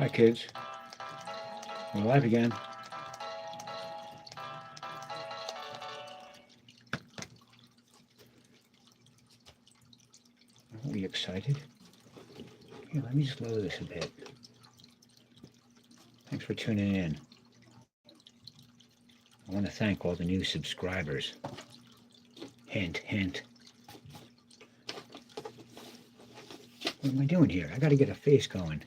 Hi, kids. We're live again. Are you excited? Here, let me just lower this a bit. Thanks for tuning in. I want to thank all the new subscribers. Hint, hint. What am I doing here? I got to get a face going.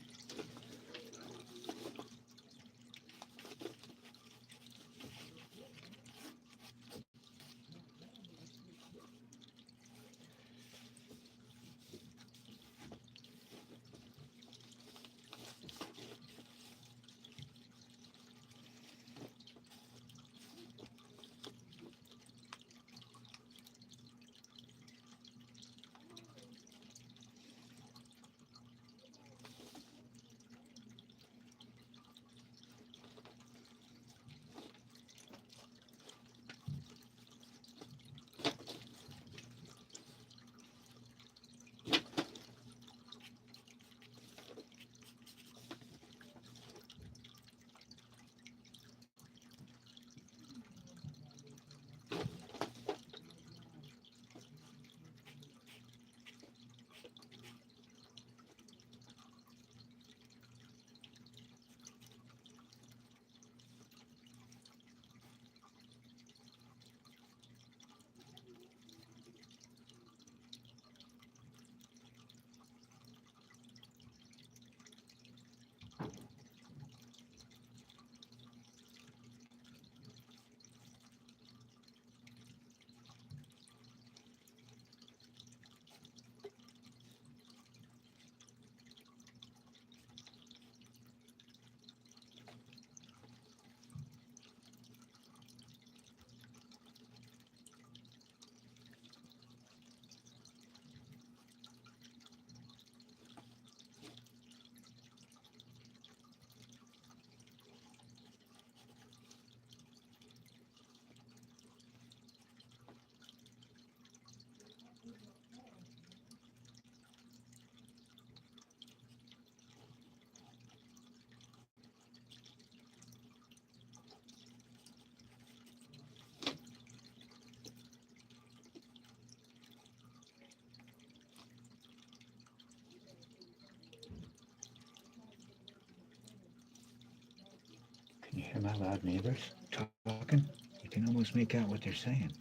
Can you hear my loud neighbors talking? You can almost make out what they're saying.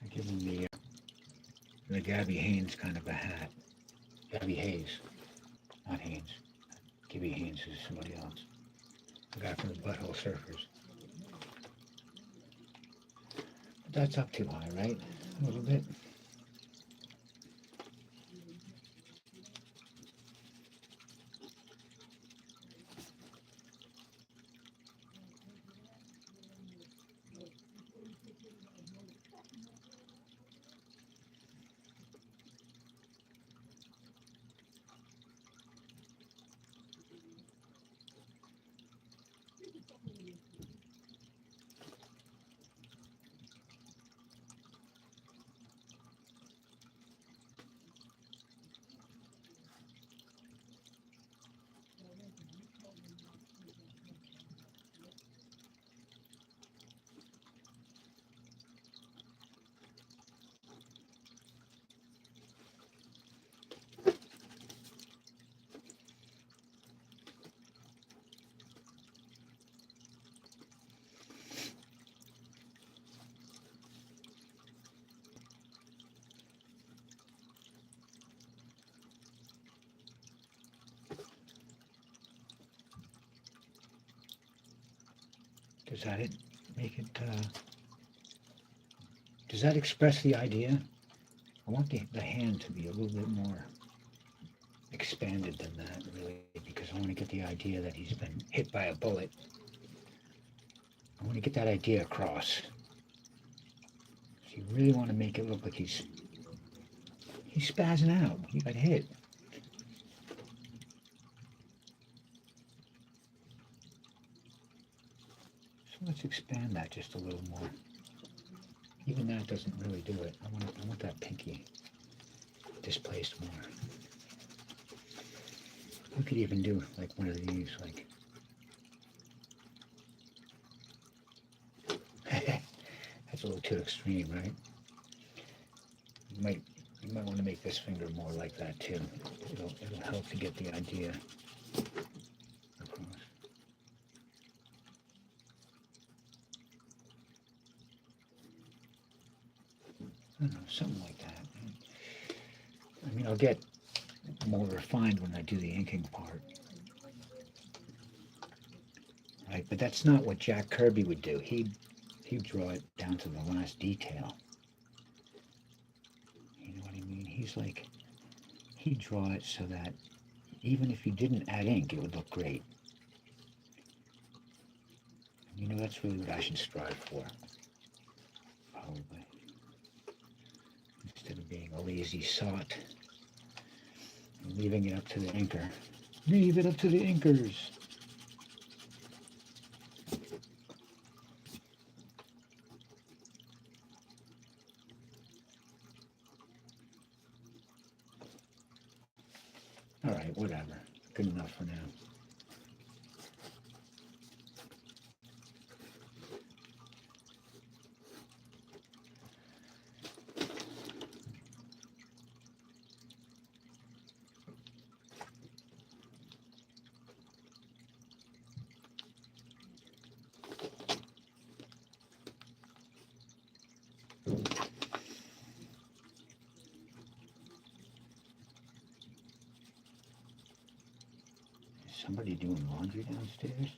I give them the Gabby Haynes kind of a hat. Gabby Hayes, not Haynes. Gibby Haynes is somebody else. The guy from the Butthole Surfers. But that's up too high, right? A little bit. Does that make it, does that express the idea? I want the hand to be a little bit more expanded than that, really, because I want to get the idea that he's been hit by a bullet. I want to get that idea across. So you really want to make it look like he's spazzing out. He got hit. So let's expand that just a little more. Even that doesn't really do it. I want that pinky displaced more. We could even do like one of these, like that's a little too extreme, right? You might want to make this finger more like that too. It'll help to get the idea across. I don't know, something like that. I mean, I'll get more refined when I do the inking part. Right, but that's not what Jack Kirby would do. He'd draw it down to the last detail. You know what I mean? He's like, he'd draw it so that even if you didn't add ink, it would look great. You know, that's really what I should strive for. Probably. Instead of being a lazy sot and leaving it up to the inker. Leave it up to the inkers. All right, whatever. Good enough for now. Somebody doing laundry downstairs?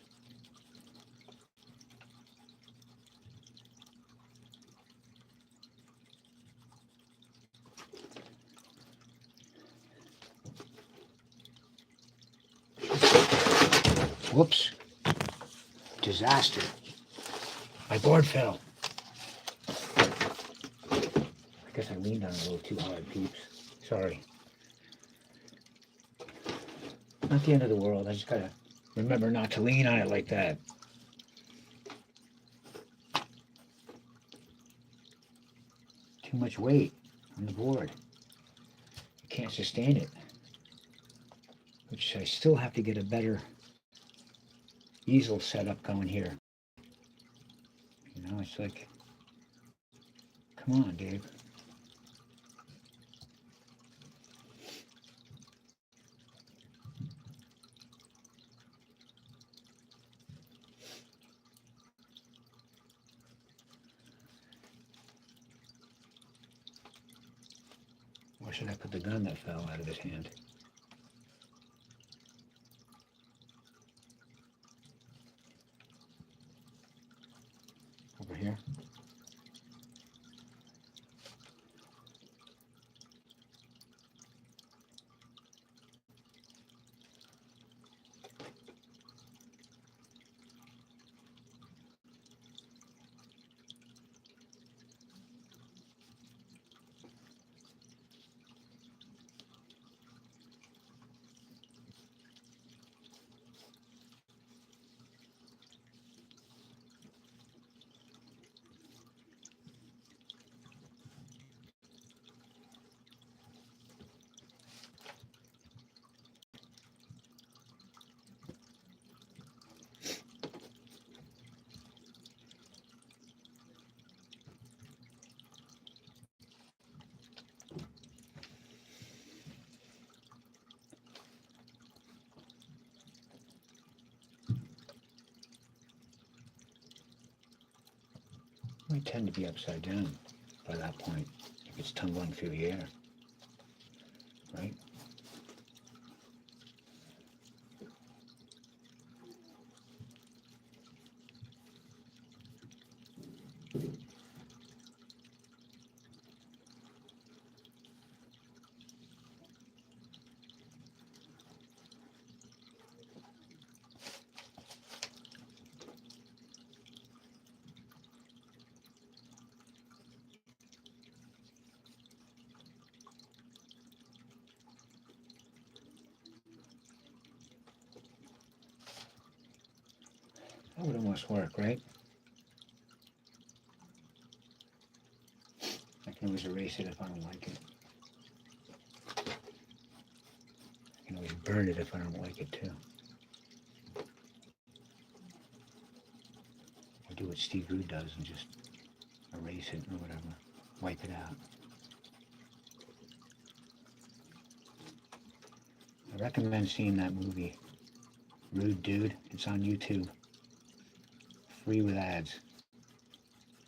Whoops. Disaster. My board fell. I guess I leaned on it a little too hard, peeps. Sorry. Not the end of the world. I just gotta remember not to lean on it like that. Too much weight on the board. You can't sustain it. Which I still have to get a better easel setup going here. You know, it's like, come on, Dave. Where should I put the gun that fell out of his hand? Over here? It might tend to be upside down by that point if it's tumbling through the air, right? That would almost work, right? I can always erase it if I don't like it. I can always burn it if I don't like it too. Or do what Steve Rude does and just erase it or whatever. Wipe it out. I recommend seeing that movie, Rude Dude. It's on YouTube. Free with ads.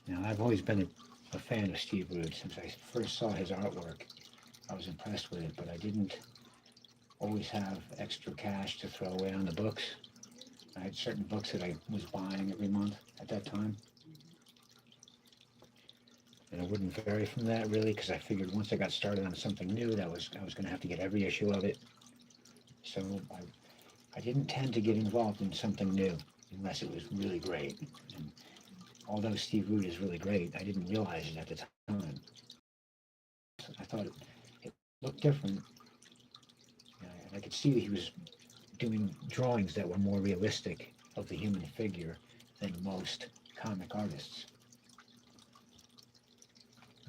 Now, I've always been a fan of Steve Rude since I first saw his artwork. I was impressed with it, but I didn't always have extra cash to throw away on the books. I had certain books that I was buying every month at that time. And I wouldn't vary from that really, because I figured once I got started on something new, I was going to have to get every issue of it. So I didn't tend to get involved in something new unless it was really great. And although Steve Rude is really great, I didn't realize it at the time. I thought it looked different. I could see that he was doing drawings that were more realistic of the human figure than most comic artists.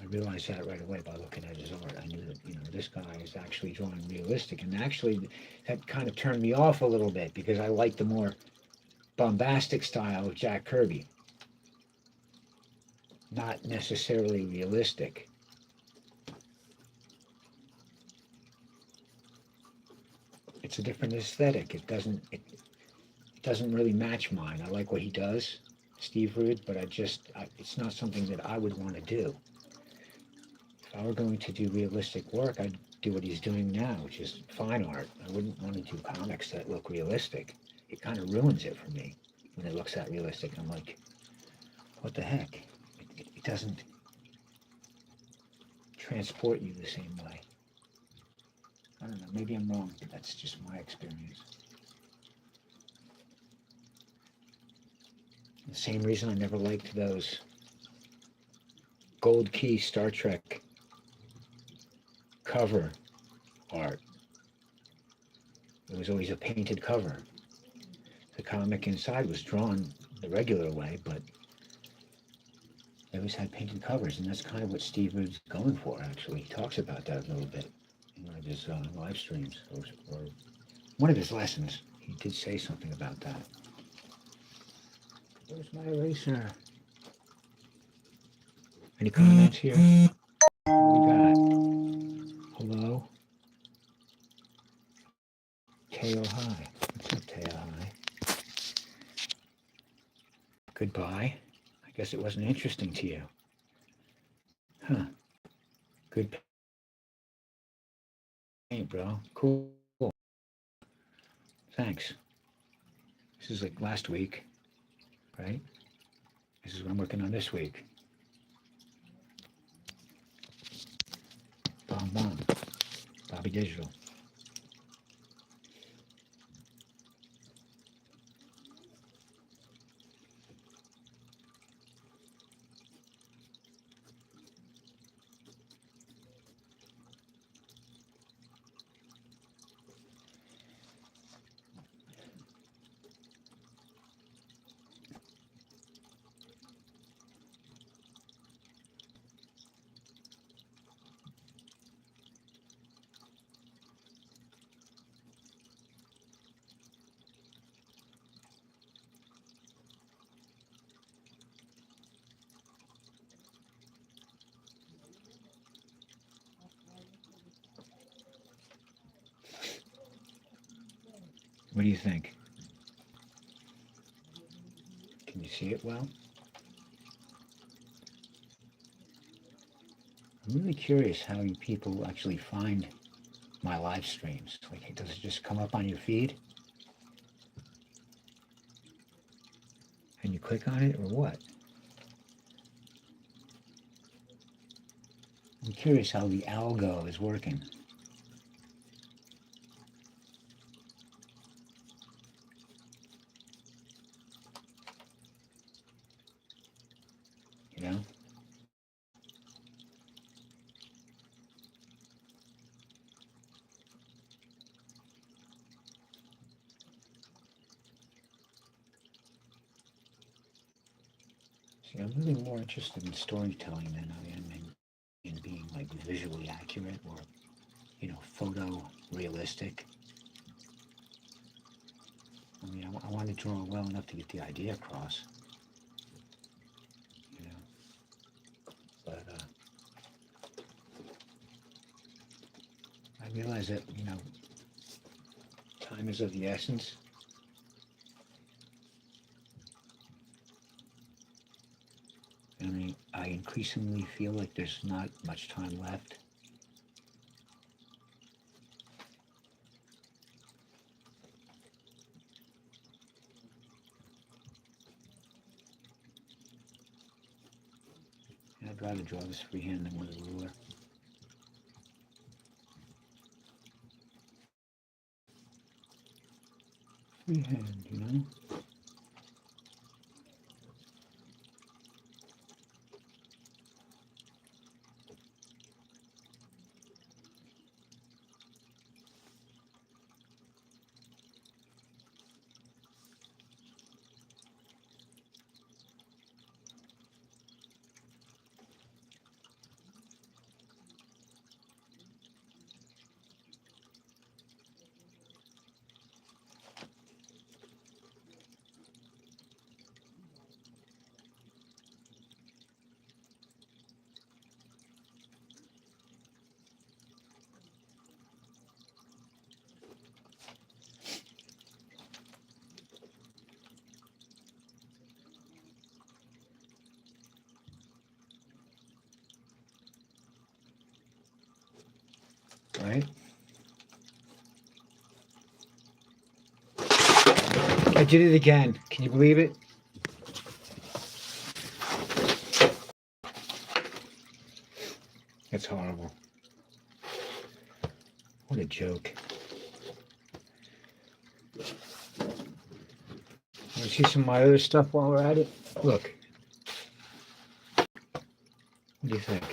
I realized that right away by looking at his art. I knew that, this guy is actually drawing realistic. And actually, that kind of turned me off a little bit because I like the more bombastic style of Jack Kirby. Not necessarily realistic. It's a different aesthetic. It doesn't really match mine. I like what he does, Steve Rude, but it's not something that I would want to do. If I were going to do realistic work, I'd do what he's doing now, which is fine art. I wouldn't want to do comics that look realistic. It kind of ruins it for me when it looks that realistic. I'm like, what the heck? It doesn't transport you the same way. I don't know, maybe I'm wrong, but that's just my experience. The same reason I never liked those Gold Key Star Trek cover art. It was always a painted cover. The comic inside was drawn the regular way, but they always had painted covers, and that's kind of what Steve Rude's going for, actually. He talks about that a little bit in one of his live streams, or one of his lessons. He did say something about that. Where's my eraser? Any comments here? What we got? Hello? Teo High. What's up, Teo High? Goodbye. I guess it wasn't interesting to you. Huh. Good paint, bro. Cool. Thanks. This is like last week, right? This is what I'm working on this week. Bomb Bomb. Bobby Digital. What do you think? Can you see it well? I'm really curious how you people actually find my live streams. Like, does it just come up on your feed? And you click on it, or what? I'm curious how the algo is working. You know? See, I'm really more interested in storytelling than I am in being like visually accurate or, photo realistic. I mean, I want to draw well enough to get the idea across, you know. But I realize that, time is of the essence. I mean, I increasingly feel like there's not much time left. And I'd rather draw this freehand than with a ruler. Freehand, you know? Right? I did it again. Can you believe it? That's horrible. What a joke. Want to see some of my other stuff while we're at it? Look. What do you think?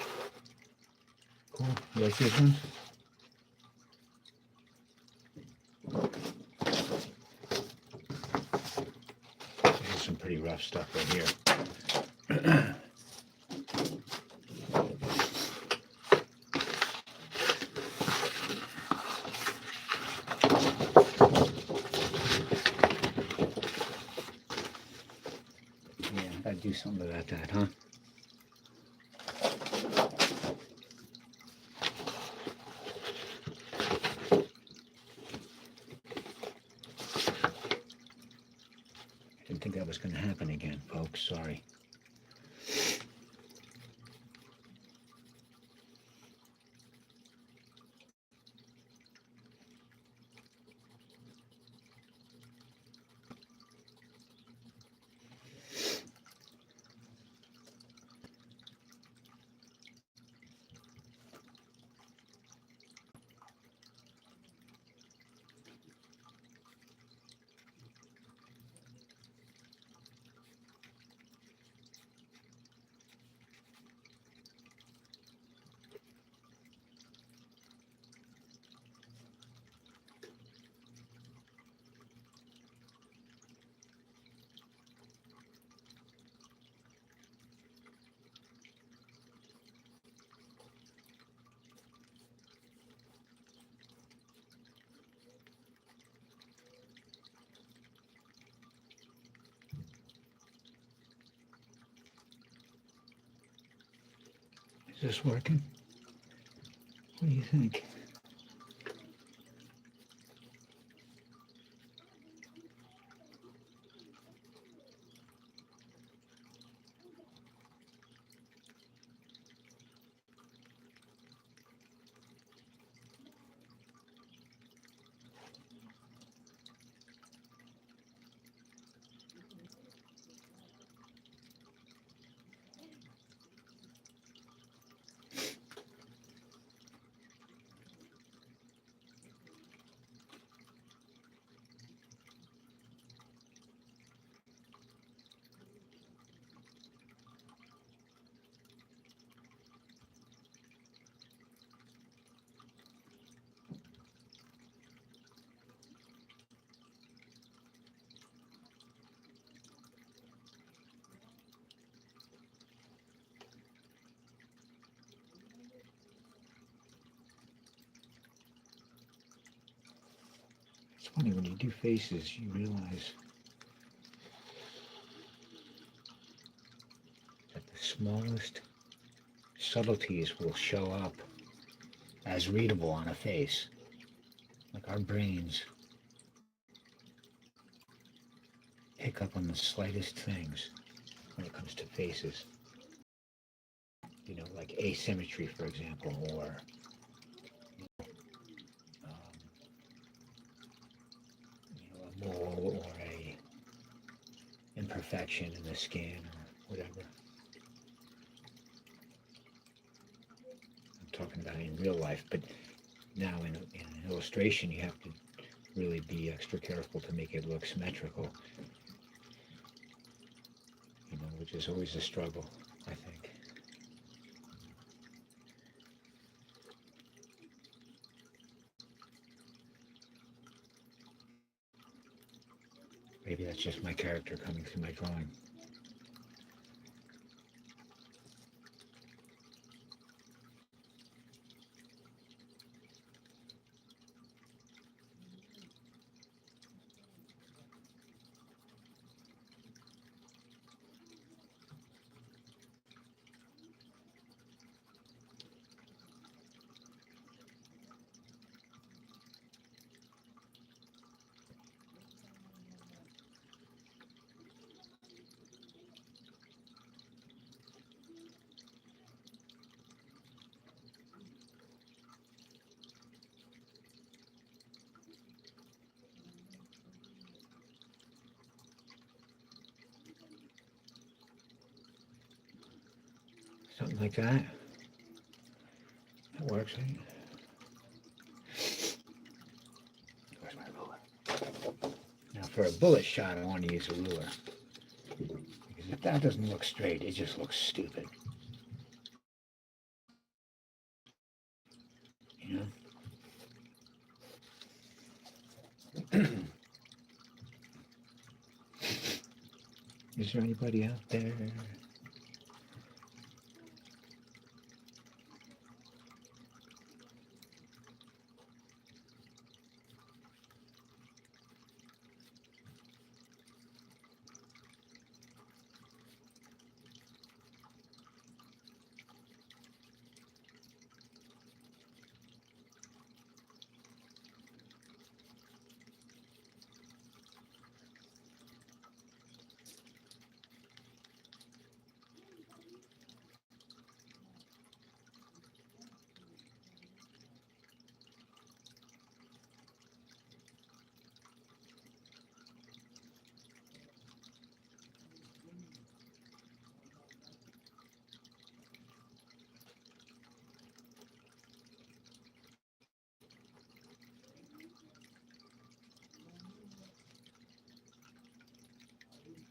Cool. You like these ones? This is some pretty rough stuff right here. Gotta do something about that, huh? I didn't think that was gonna happen again, folks. Sorry. Is this working? What do you think? funny, when you do faces, you realize that the smallest subtleties will show up as readable on a face. Like our brains pick up on the slightest things when it comes to faces. You know, like asymmetry, for example, or um, a mole or a imperfection in the skin or whatever. I'm talking about in real life, but now in an illustration, you have to really be extra careful to make it look symmetrical. You know, which is always a struggle, I think. Maybe that's just my character coming through my drawing. Something like that. That works, right? Where's my ruler? Now for a bullet shot, I want to use a ruler. Because if that doesn't look straight, it just looks stupid. You know? Is there anybody out there?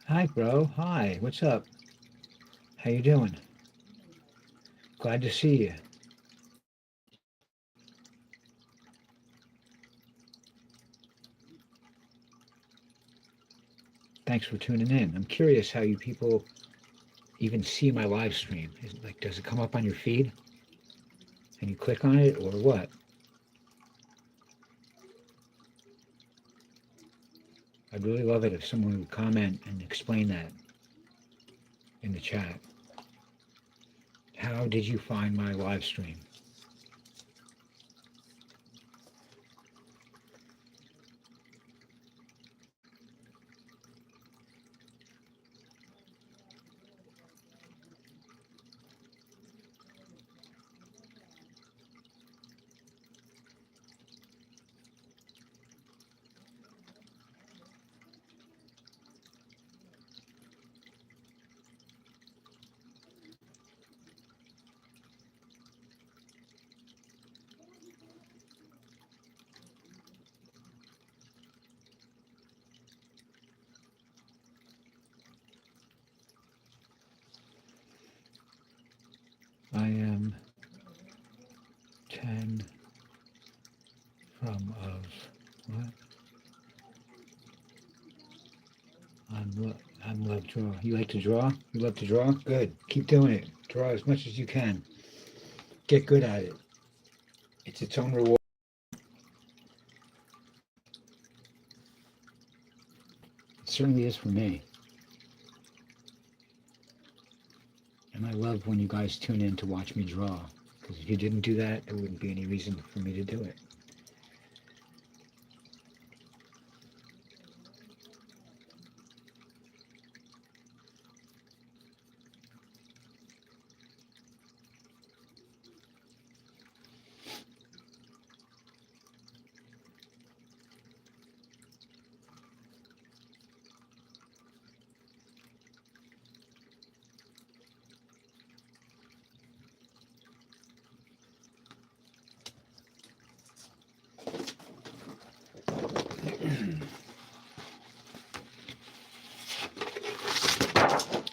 Hi, bro. Hi. What's up? How you doing? Glad to see you. Thanks for tuning in. I'm curious how you people even see my live stream. Does it come up on your feed and you click on it, or what? I'd really love it if someone would comment and explain that in the chat. How did you find my live stream? I am 10 from of what? I'm love draw. You like to draw? You love to draw? Good. Keep doing it. Draw as much as you can. Get good at it. It's its own reward. certainly is for me. And I love when you guys tune in to watch me draw, because if you didn't do that, there wouldn't be any reason for me to do it.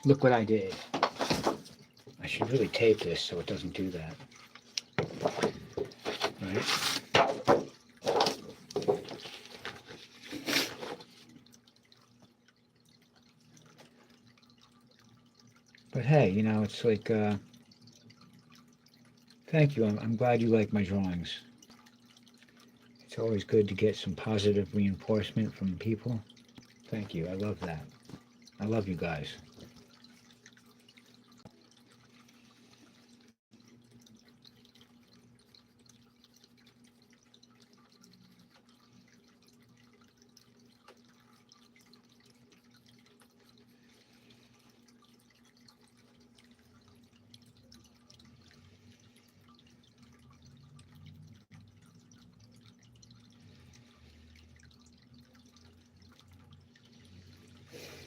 Look what I did. I should really tape this so it doesn't do that. Right? But hey, you know, it's like, thank you. I'm glad you like my drawings. It's always good to get some positive reinforcement from people. Thank you. I love that. I love you guys.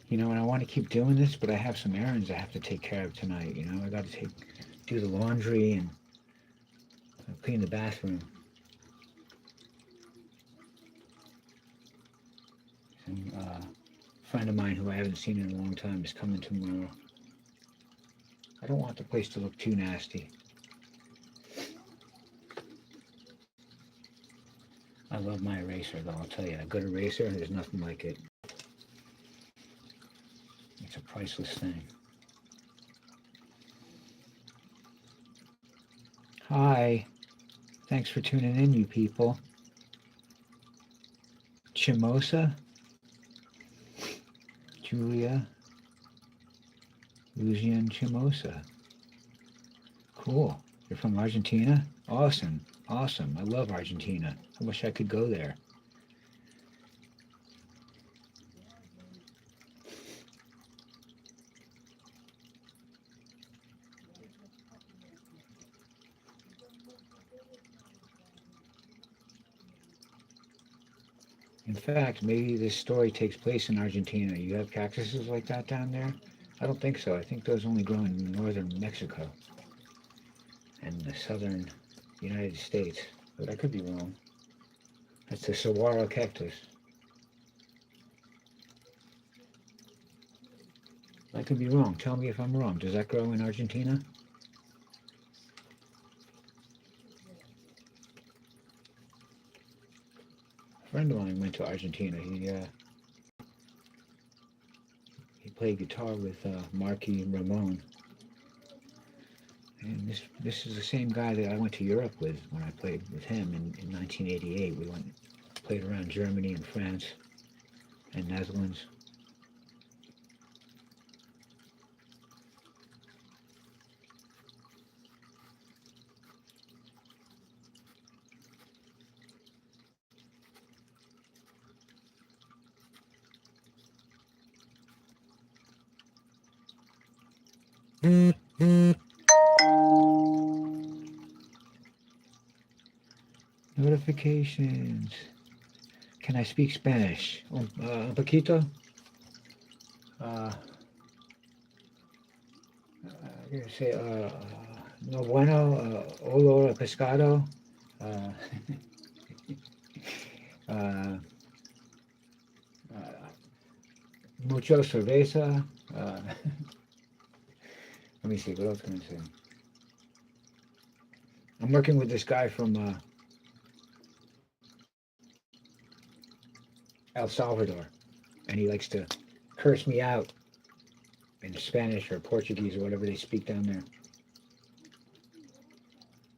You know, and I want to keep doing this, but I have some errands I have to take care of tonight. You know, I got to do the laundry and clean the bathroom. And a friend of mine who I haven't seen in a long time is coming tomorrow. I don't want the place to look too nasty. I love my eraser, though, I'll tell you. A good eraser, there's nothing like it. It's a priceless thing. Hi. Thanks for tuning in, you people. Chimosa? Julia? Lucian Chimosa. Cool. You're from Argentina? Awesome. Awesome. I love Argentina. I wish I could go there. In fact, maybe this story takes place in Argentina. You have cactuses like that down there? I don't think so. I think those only grow in northern Mexico and the southern United States. But I could be wrong. That's the saguaro cactus. I could be wrong. Tell me if I'm wrong. Does that grow in Argentina? A friend of mine went to Argentina. He played guitar with Marky Ramon. And this is the same guy that I went to Europe with when I played with him in 1988. We played around Germany and France and Netherlands. Notifications. Can I speak Spanish? Un poquito? Uh, say, no bueno, olor a pescado. Uh, uh, mucho cerveza. Let me see, what else can I say? I'm working with this guy from El Salvador, and he likes to curse me out in Spanish or Portuguese or whatever they speak down there.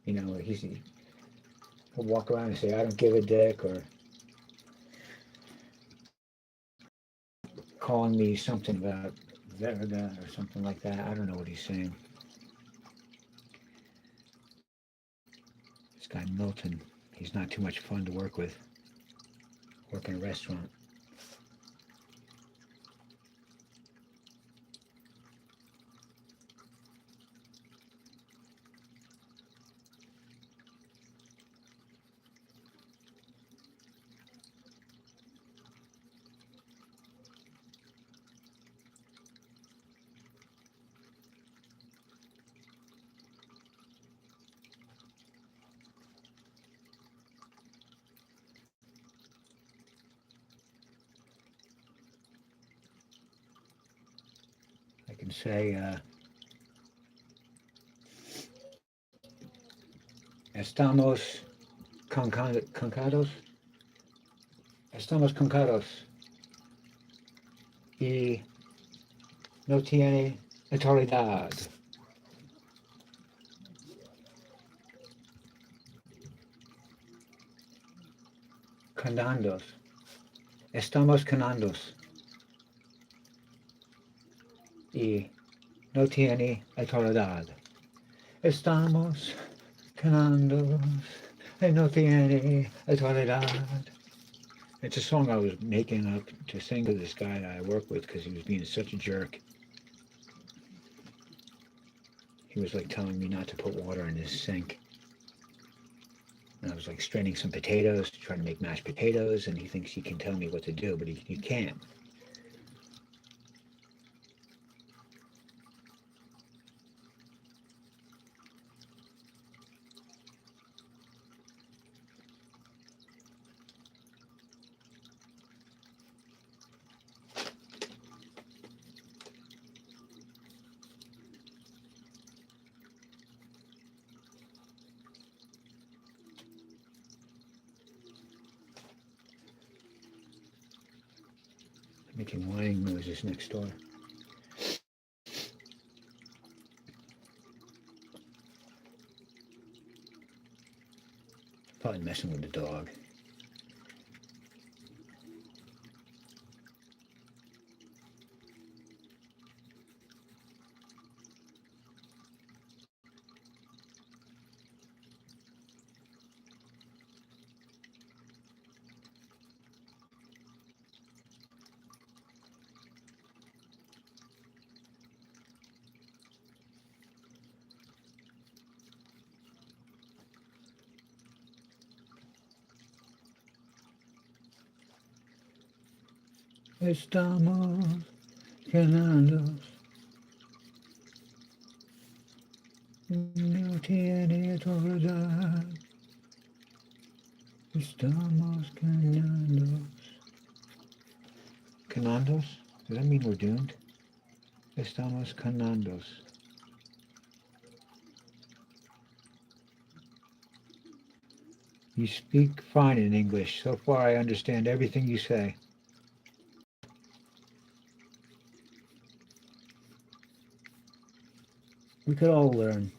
You know, he'll walk around and say, I don't give a dick, or calling me something about verga or something like that. I don't know what he's saying. This guy Milton, he's not too much fun to work with. Work in a restaurant. I can say, estamos concados. Estamos concados. Y no tiene autoridad. Candandos. Estamos canandos. Y no tiene autoridad. Estamos canandos. Y no tiene autoridad. It's a song I was making up to sing to this guy that I work with because he was being such a jerk. He was like telling me not to put water in his sink. And I was like straining some potatoes, trying to make mashed potatoes, and he thinks he can tell me what to do, but he can't. Making whining noises next door. Probably messing with the dog. Estamos ganando. No tiene autoridad. Estamos ganando. Canandos? Does that mean we're doomed? Estamos canandos. You speak fine in English. So far, I understand everything you say. We could all learn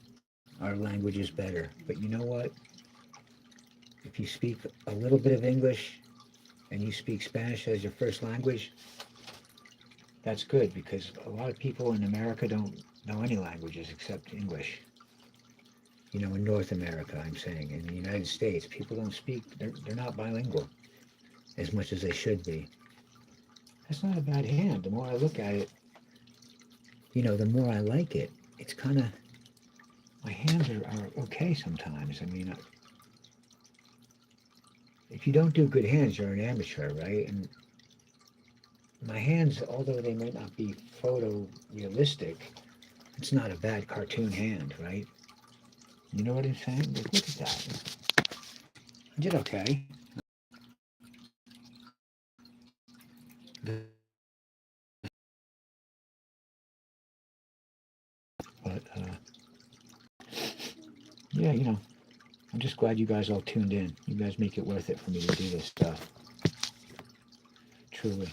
our languages better, but you know what? If you speak a little bit of English and you speak Spanish as your first language, that's good because a lot of people in America don't know any languages except English. You know, in North America, I'm saying, in the United States, people don't speak, they're not bilingual as much as they should be. That's not a bad hand. The more I look at it, you know, the more I like it. It's kind of, my hands are okay sometimes. I mean, if you don't do good hands, you're an amateur, right? And my hands, although they might not be photorealistic, it's not a bad cartoon hand, right? You know what I'm saying? Like, look at that. I did okay. But, yeah, you know, I'm just glad you guys all tuned in. You guys make it worth it for me to do this stuff. Truly.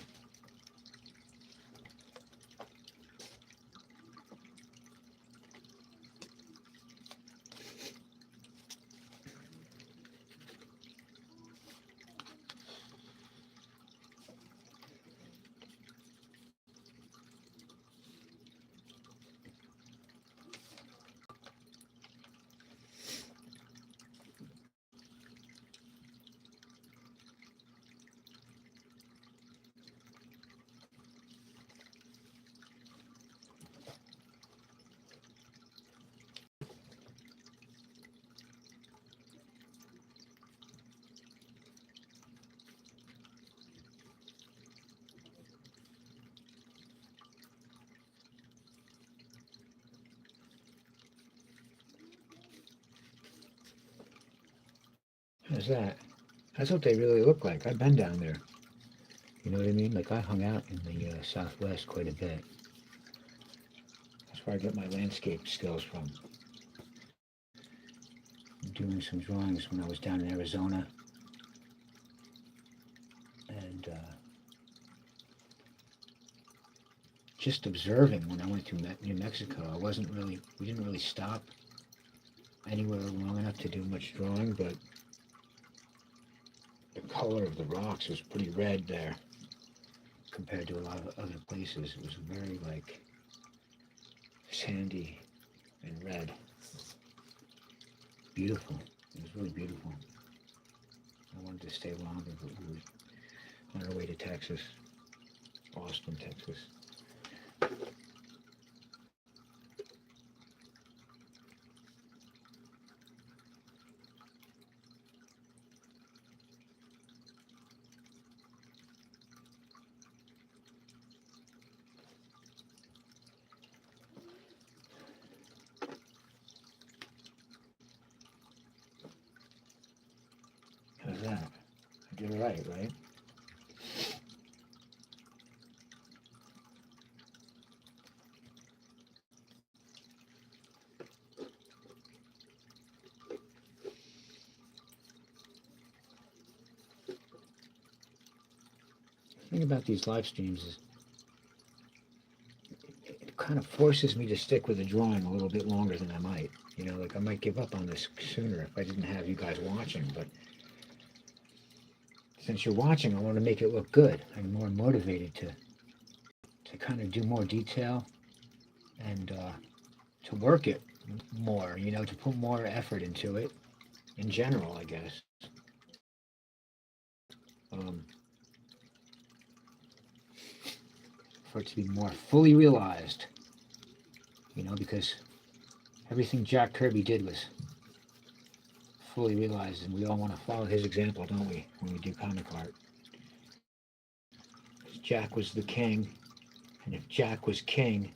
How's that? That's what they really look like. I've been down there. You know what I mean? Like I hung out in the Southwest quite a bit. That's where I get my landscape skills from. Doing some drawings when I was down in Arizona, and just observing when I went to New Mexico. We didn't really stop anywhere long enough to do much drawing, but the color of the rocks was pretty red there compared to a lot of other places. It was very like sandy and red. Beautiful. It was really beautiful. I wanted to stay longer, but we were on our way to Texas, Austin, Texas. How's that? I did it right? The thing about these live streams is it kind of forces me to stick with the drawing a little bit longer than I might. You know, like I might give up on this sooner if I didn't have you guys watching, but since you're watching, I want to make it look good. I'm more motivated to kind of do more detail and to work it more, you know, to put more effort into it in general, I guess. Um, for it to be more fully realized, you know, because everything Jack Kirby did was fully realized, and we all want to follow his example, don't we, when we do comic art? Jack was the king, and if Jack was king,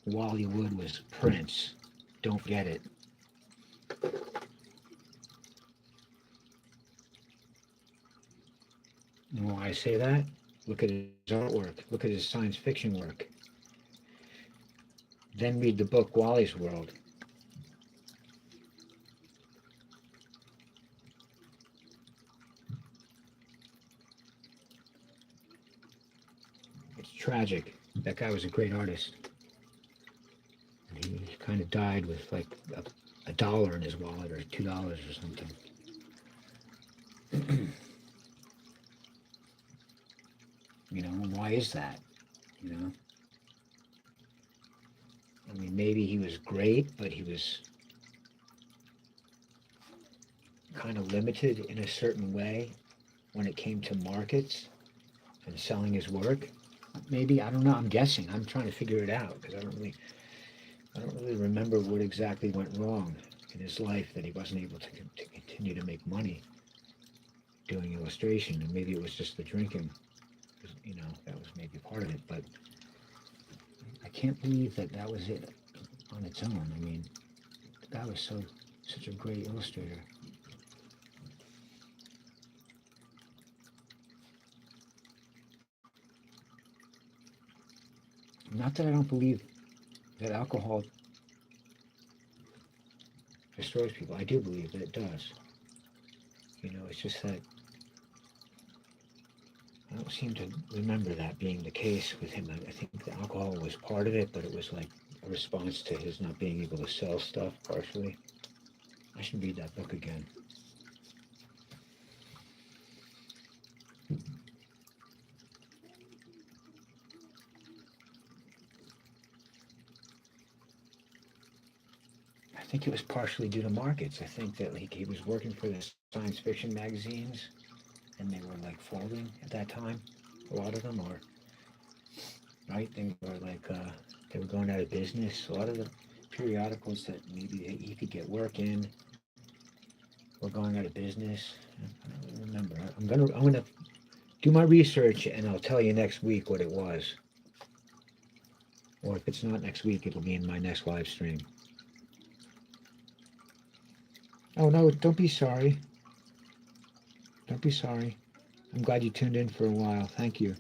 Wally Wood was prince. Don't forget it. And why I say that? Look at his artwork. Look at his science fiction work. Then read the book Wally's World. It's tragic. That guy was a great artist. And he kind of died with like a dollar in his wallet or $2 or something. You know, why is that? You know? I mean, maybe he was great, but he was kind of limited in a certain way when it came to markets and selling his work. Maybe, I don't know, I'm guessing. I'm trying to figure it out because I don't really remember what exactly went wrong in his life that he wasn't able to continue to make money doing illustration. And maybe it was just the drinking, you know, that was maybe part of it. But I can't believe that was it on its own. I mean, the guy was such a great illustrator. Not that I don't believe that alcohol destroys people. I do believe that it does. You know, it's just that I don't seem to remember that being the case with him. I think the alcohol was part of it, but it was like a response to his not being able to sell stuff partially. I should read that book again. I think it was partially due to markets. I think that like he was working for the science fiction magazines and they were like folding at that time, a lot of them, or right, they were like they were going out of business. A lot of the periodicals that maybe he could get work in were going out of business. I don't remember. I'm gonna do my research and I'll tell you next week what it was. Or if it's not next week, it'll be in my next live stream. Oh no, don't be sorry. Don't be sorry. I'm glad you tuned in for a while. Thank you.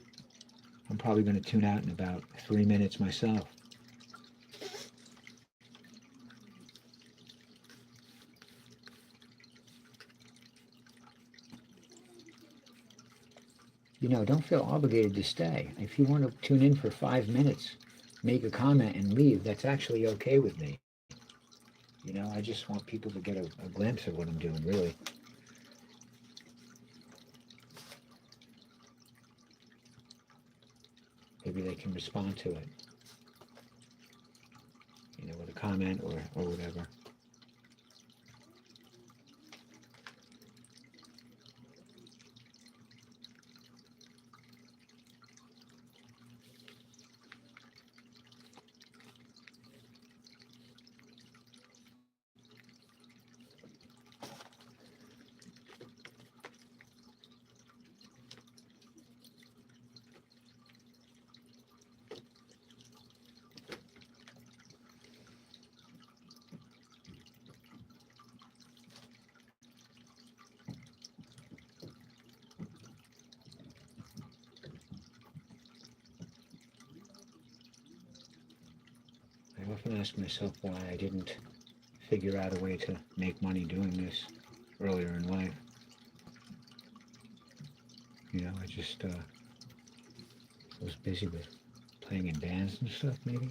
I'm probably going to tune out in about 3 minutes myself. Don't feel obligated to stay. If you want to tune in for 5 minutes, make a comment and leave, that's actually okay with me. I just want people to get a glimpse of what I'm doing, really. Maybe they can respond to it, with a comment or whatever. I often ask myself why I didn't figure out a way to make money doing this earlier in life. I just was busy with playing in bands and stuff, maybe.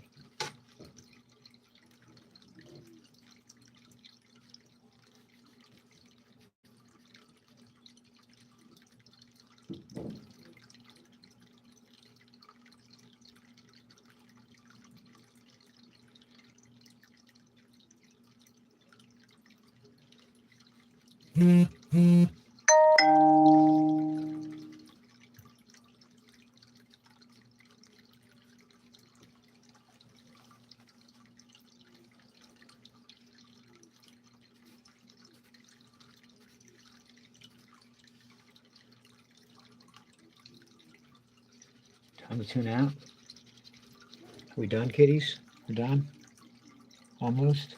Time to tune out. Are we done, kiddies? We're done? Almost?